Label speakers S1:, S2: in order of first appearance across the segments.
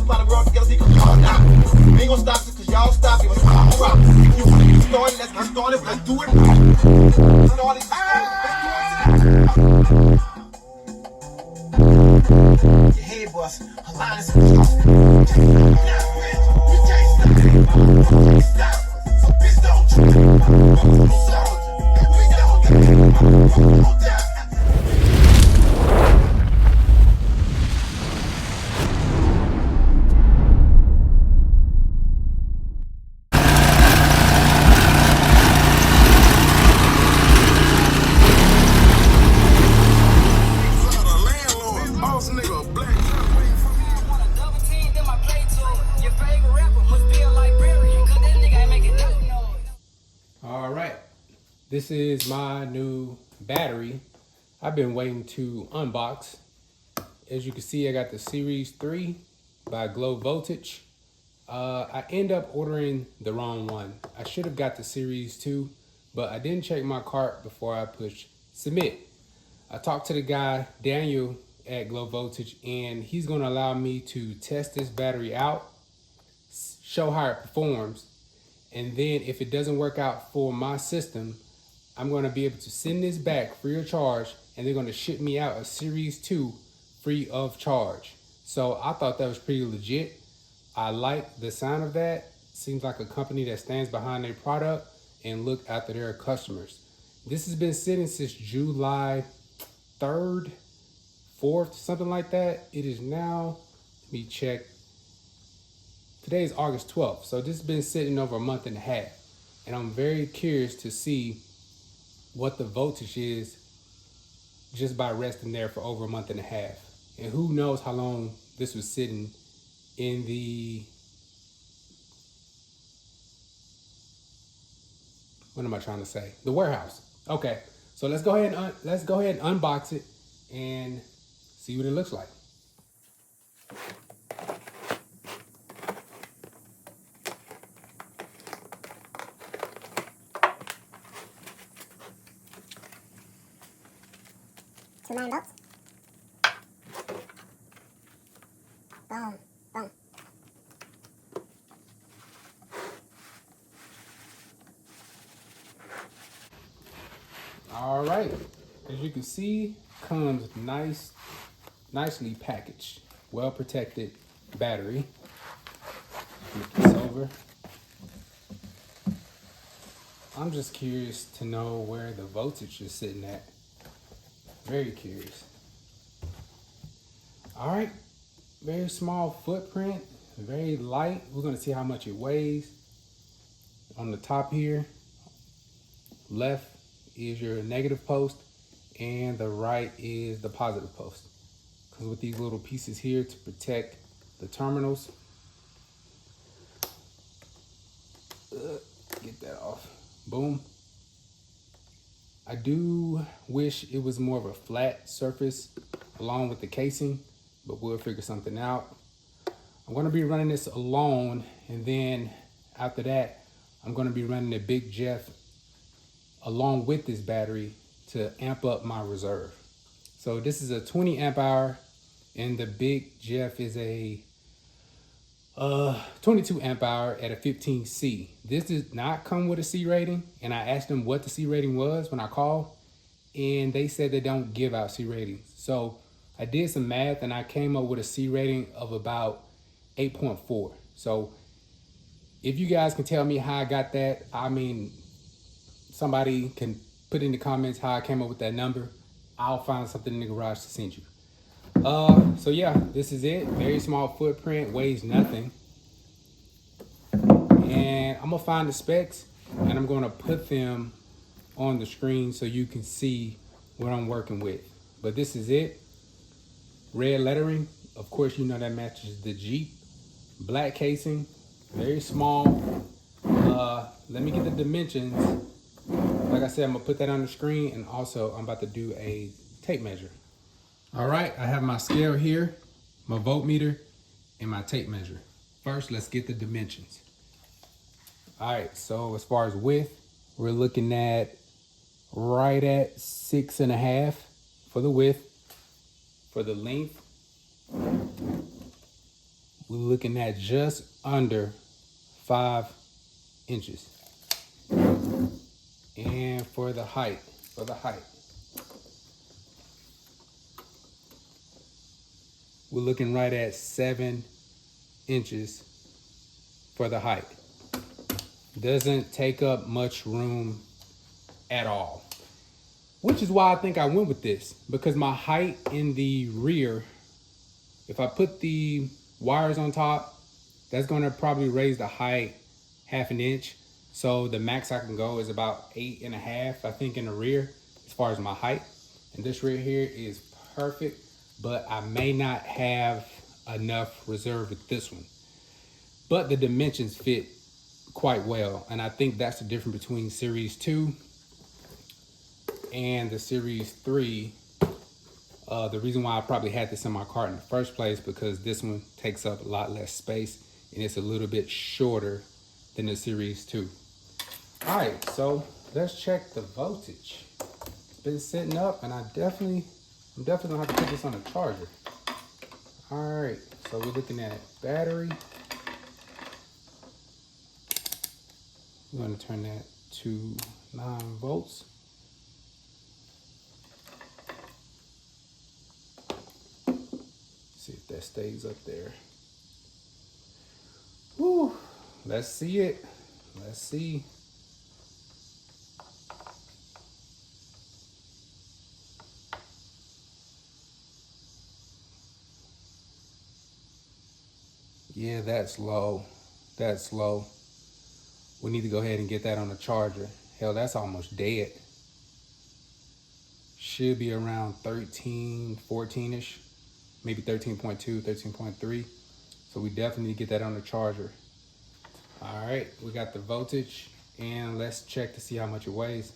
S1: fly the world together, we ain't gonna stop this cause y'all stop it. Rock. If you wanna get started, let's get started. Let's do it. Started. Your head bust. A line is so bitch don't
S2: This is my new battery. I've been waiting to unbox. As you can see, I got the Series 3 by Glowe Voltage. I end up ordering the wrong one. I should have got the Series 2, but I didn't check my cart before I pushed submit. I talked to the guy, Daniel, at Glowe Voltage, and he's gonna allow me to test this battery out, show how it performs, and then if it doesn't work out for my system, I'm going to be able to send this back free of charge, and they're going to ship me out a Series 2 free of charge. So I thought that was pretty legit. I like the sound of that. Seems like a company that stands behind their product and look after their customers. This has been sitting since July 3rd, 4th, something like that. It is now, let me check. Today is August 12th. So this has been sitting over a month and a half. And I'm very curious to see what the voltage is just by resting there for over a month and a half. And who knows how long this was sitting in the, what am I trying to say? The warehouse. Okay, so let's go ahead and unbox it and see what it looks like.
S3: Two 9 bolts. Boom, boom.
S2: All right, as you can see, comes nicely packaged, well protected battery. Flip this over. I'm just curious to know where the voltage is sitting at. Very curious. All right, very small footprint, very light. We're gonna see how much it weighs. On the top here, left is your negative post and the right is the positive post. Because with these little pieces here to protect the terminals. Get that off, boom. I do wish it was more of a flat surface along with the casing, but we'll figure something out. I'm gonna be running this alone, and then after that, I'm gonna be running the Big Jeff along with this battery to amp up my reserve. So this is a 20 amp hour, and the Big Jeff is a 22 amp hour at a 15C. This does not come with a C rating, and I asked them what the C rating was when I called, and they said they don't give out C ratings. So I did some math and I came up with a C rating of about 8.4. So if you guys can tell me how I got that, I mean, somebody can put in the comments how I came up with that number. I'll find something in the garage to send you. So yeah, this is it. Very small footprint, weighs nothing. And I'm gonna find the specs and I'm gonna put them on the screen so you can see what I'm working with. But this is it. Red lettering, of course, you know that matches the Jeep. Black casing, very small. Let me get the dimensions. Like I said, I'm gonna put that on the screen, and also I'm about to do a tape measure. All right, I have my scale here, my voltmeter, and my tape measure. First, let's get the dimensions. All right, so as far as width, we're looking at right at 6.5 for the width. For the length, we're looking at just under 5 inches. And for the height, we're looking right at 7 inches for the height. Doesn't take up much room at all, which is why I think I went with this, because my height in the rear, if I put the wires on top, that's gonna probably raise the height 1/2 inch. So the max I can go is about 8.5, I think, in the rear as far as my height. And this right here is perfect, but I may not have enough reserve with this one. But the dimensions fit quite well. And I think that's the difference between Series 2 and the Series 3. The reason why I probably had this in my cart in the first place, because this one takes up a lot less space and it's a little bit shorter than the Series 2. All right, so let's check the voltage. It's been sitting up, and I'm definitely gonna have to put this on a charger. All right, so we're looking at battery. We're gonna turn that to 9 volts. See if that stays up there. Woo, let's see it. Let's see. Yeah, that's low. That's low. We need to go ahead and get that on the charger. Hell, that's almost dead. Should be around 13, 14-ish. Maybe 13.2, 13.3. So we definitely need to get that on the charger. All right, we got the voltage, and let's check to see how much it weighs.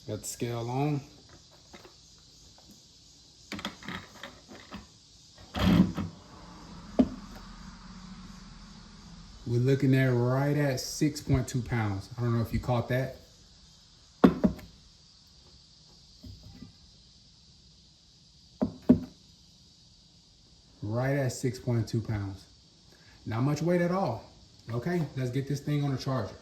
S2: Got the scale on. We're looking at right at 6.2 pounds. I don't know if you caught that. Right at 6.2 pounds. Not much weight at all. Okay, let's get this thing on the charger.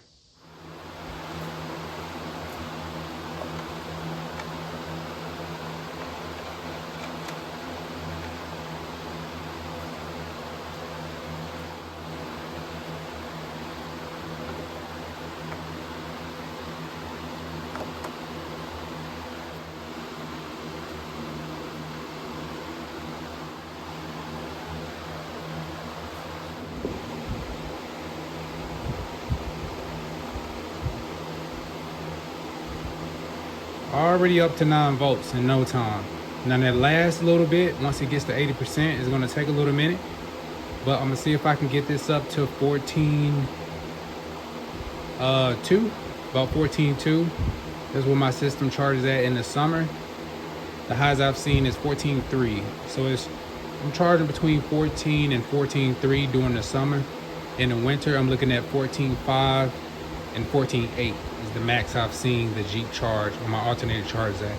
S2: Already up to 9 volts in no time. Now that last little bit, once it gets to 80%, is gonna take a little minute, but I'm gonna see if I can get this up to 14.2, about 14.2. That's where my system charges at in the summer. The highs I've seen is 14.3. So I'm charging between 14 and 14.3 during the summer. In the winter, I'm looking at 14.5 and 14.8 is the max I've seen the Jeep charge or my alternator charge at.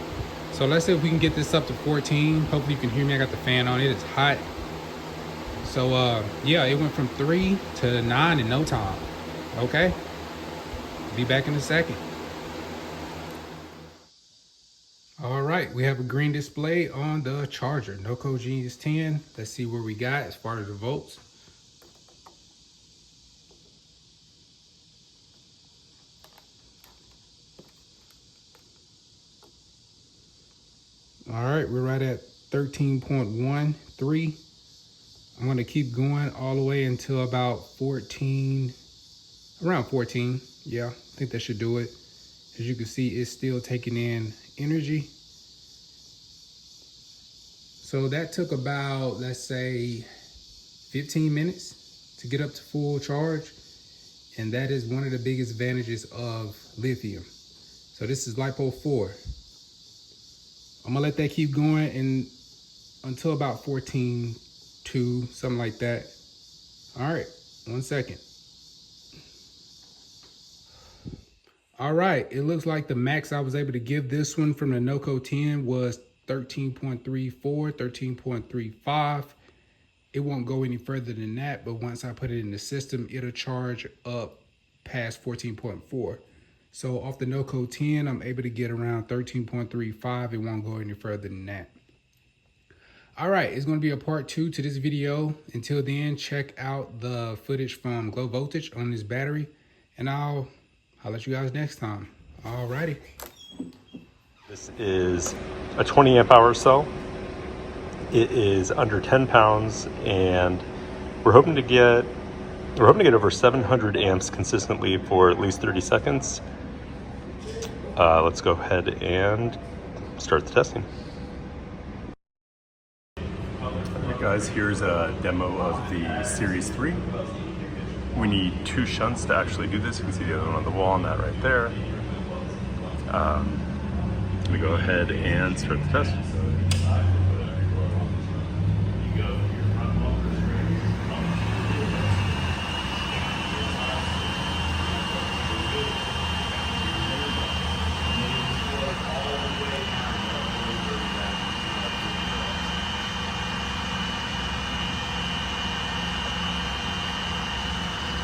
S2: So let's see if we can get this up to 14. Hopefully you can hear me. I got the fan on. It is hot. So yeah, it went from 3 to 9 in no time. Okay, be back in a second. All right, we have a green display on the charger. Noco Genius 10. Let's see where we got as far as the volts. All right, we're right at 13.13. I'm gonna keep going all the way until about 14, around 14. Yeah, I think that should do it. As you can see, it's still taking in energy. So that took about, let's say, 15 minutes to get up to full charge. And that is one of the biggest advantages of lithium. So this is LiPo 4. I'm gonna let that keep going and until about 14.2, something like that. All right, 1 second. All right, it looks like the max I was able to give this one from the Noco 10 was 13.34, 13.35. It won't go any further than that, but once I put it in the system, it'll charge up past 14.4. So off the no code 10, I'm able to get around 13.35. It won't go any further than that. All right, it's going to be a part 2 to this video. Until then, check out the footage from Glowe Voltage on this battery, and I'll let you guys next time. All righty.
S4: This is a 20 amp hour cell. It is under 10 pounds, and we're hoping to get over 700 amps consistently for at least 30 seconds. Let's go ahead and start the testing. Alright guys, here's a demo of the Series 3. We need 2 shunts to actually do this. You can see the other one on the wall and that right there. I'm gonna go ahead and start the test.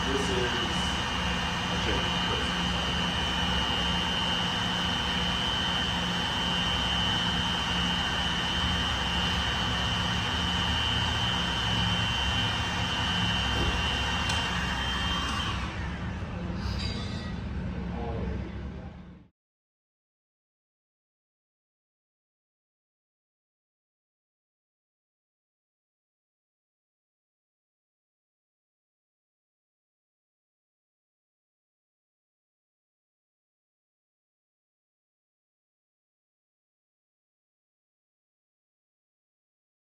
S4: This is